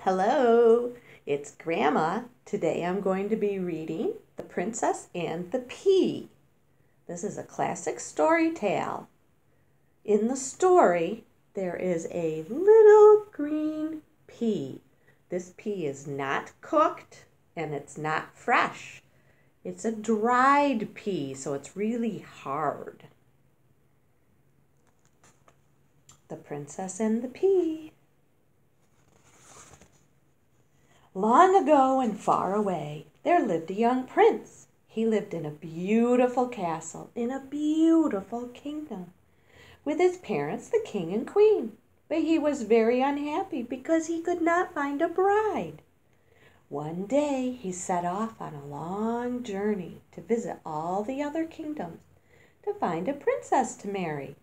Hello, it's Grandma. Today I'm going to be reading The Princess and the Pea. This is a classic story tale. In the story, there is a little green pea. This pea is not cooked and it's not fresh. It's a dried pea, so it's really hard. The Princess and the Pea. Long ago and far away, there lived a young prince. He lived in a beautiful castle, in a beautiful kingdom, with his parents, the king and queen. But he was very unhappy because he could not find a bride. One day he set off on a long journey to visit all the other kingdoms to find a princess to marry.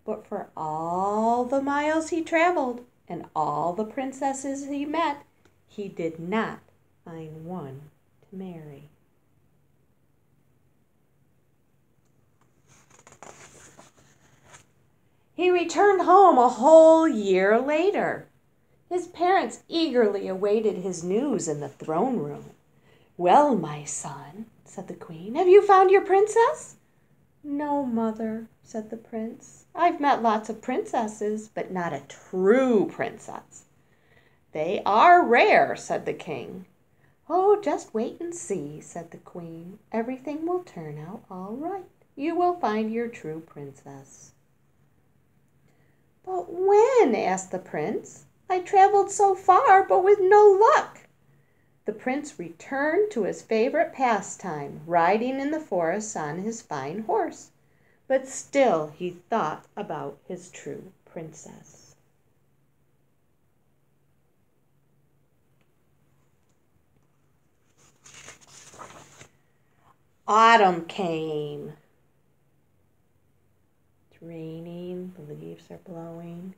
But for all the miles he traveled and all the princesses he met, he did not find one to marry. He returned home a whole year later. His parents eagerly awaited his news in the throne room. "Well, my son," said the queen, "have you found your princess?" "No, mother," said the prince. "I've met lots of princesses, but not a true princess." "They are rare," said the king. "Oh, just wait and see," said the queen. "Everything will turn out all right. You will find your true princess." "But when?" asked the prince. "I traveled so far, but with no luck." The prince returned to his favorite pastime, riding in the forest on his fine horse. But still he thought about his true princess. Autumn came. It's raining, the leaves are blowing.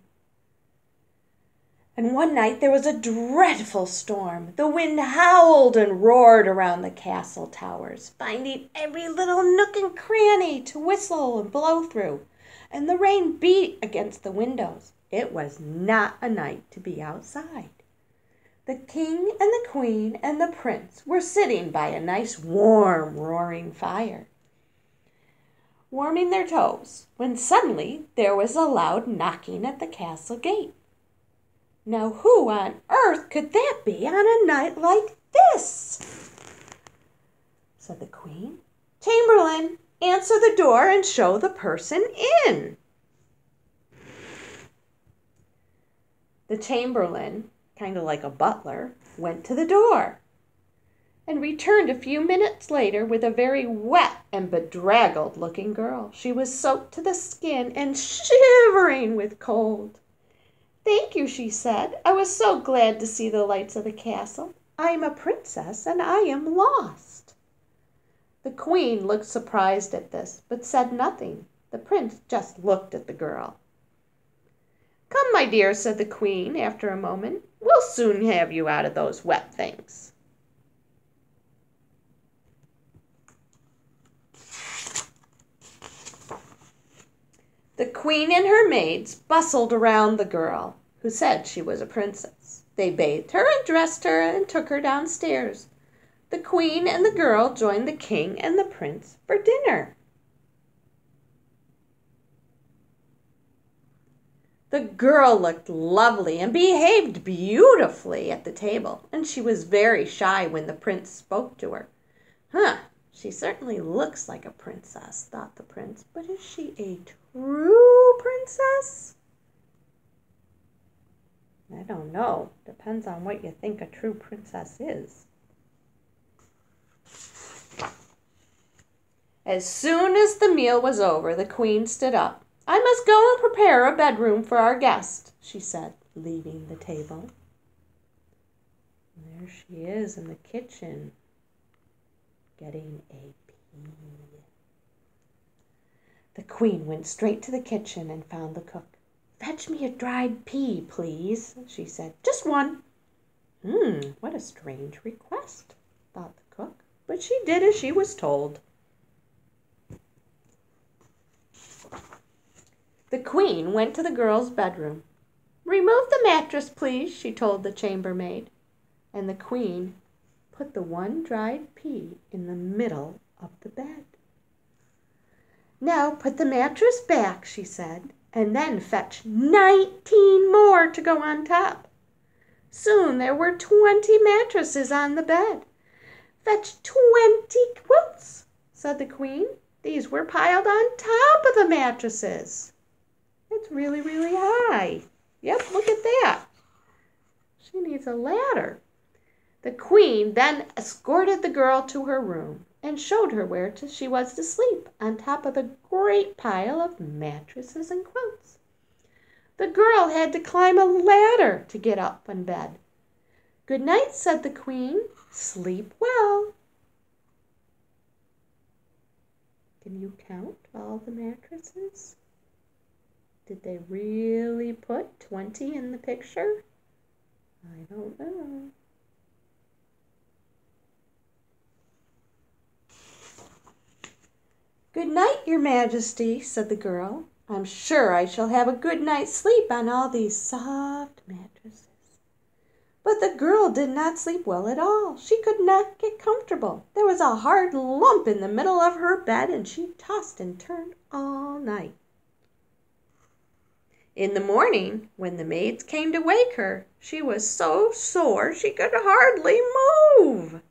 And one night there was a dreadful storm. The wind howled and roared around the castle towers, finding every little nook and cranny to whistle and blow through. And the rain beat against the windows. It was not a night to be outside. The king and the queen and the prince were sitting by a nice warm roaring fire, warming their toes, when suddenly there was a loud knocking at the castle gate. "Now who on earth could that be on a night like this?" said the queen. "Chamberlain, answer the door and show the person in." The chamberlain, kind of like a butler, went to the door and returned a few minutes later with a very wet and bedraggled looking girl. She was soaked to the skin and shivering with cold. "Thank you," she said. "I was so glad to see the lights of the castle. I am a princess and I am lost." The queen looked surprised at this, but said nothing. The prince just looked at the girl. "Come, my dear," said the queen after a moment. "We'll soon have you out of those wet things." The queen and her maids bustled around the girl, who said she was a princess. They bathed her and dressed her and took her downstairs. The queen and the girl joined the king and the prince for dinner. The girl looked lovely and behaved beautifully at the table, and she was very shy when the prince spoke to her. She certainly looks like a princess, thought the prince, but is she a true princess? I don't know. Depends on what you think a true princess is. As soon as the meal was over, the queen stood up. "I must go and prepare a bedroom for our guest," she said, leaving the table. And there she is in the kitchen, getting a pea. The queen went straight to the kitchen and found the cook. "Fetch me a dried pea, please," she said. "Just one." What a strange request, thought the cook, but she did as she was told. The queen went to the girl's bedroom. "Remove the mattress, please," she told the chambermaid. And the queen put the one dried pea in the middle of the bed. "Now put the mattress back," she said, "and then fetch 19 more to go on top." Soon there were 20 mattresses on the bed. "Fetch 20 quilts," said the queen. These were piled on top of the mattresses. It's really, really high. Yep, look at that. She needs a ladder. The queen then escorted the girl to her room and showed her where she was to sleep on top of the great pile of mattresses and quilts. The girl had to climb a ladder to get up in bed. "Good night," said the queen. "Sleep well." Can you count all the mattresses? Did they really put 20 in the picture? I don't know. "Good night, your majesty," said the girl. "I'm sure I shall have a good night's sleep on all these soft mattresses." But the girl did not sleep well at all. She could not get comfortable. There was a hard lump in the middle of her bed, and she tossed and turned all night. In the morning, when the maids came to wake her, she was so sore she could hardly move.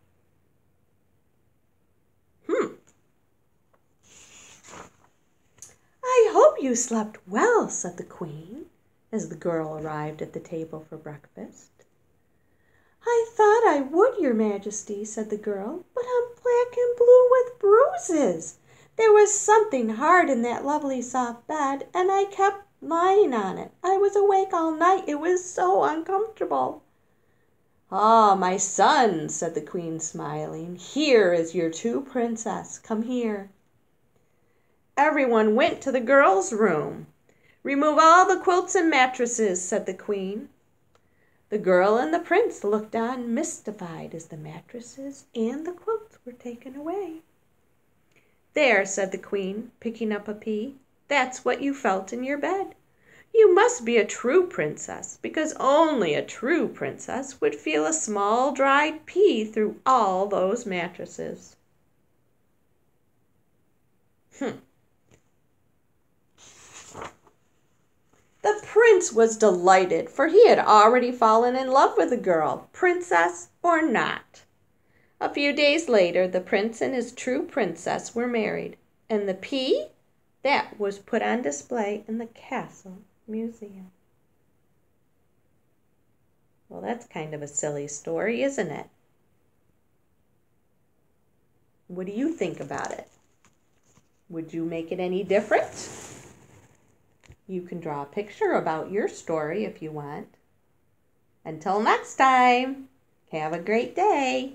"I hope you slept well," said the queen, as the girl arrived at the table for breakfast. "I thought I would, your majesty," said the girl, "but I'm black and blue with bruises. There was something hard in that lovely soft bed, and I kept lying on it. I was awake all night. It was so uncomfortable." "Ah, my son," said the queen, smiling, "here is your true princess. Come here." Everyone went to the girl's room. "Remove all the quilts and mattresses," said the queen. The girl and the prince looked on mystified as the mattresses and the quilts were taken away. "There," said the queen, picking up a pea. "That's what you felt in your bed. You must be a true princess, because only a true princess would feel a small dried pea through all those mattresses." The prince was delighted, for he had already fallen in love with the girl, princess or not. A few days later, the prince and his true princess were married, and the pea, that was put on display in the castle museum. Well, that's kind of a silly story, isn't it? What do you think about it? Would you make it any different? You can draw a picture about your story if you want. Until next time, have a great day.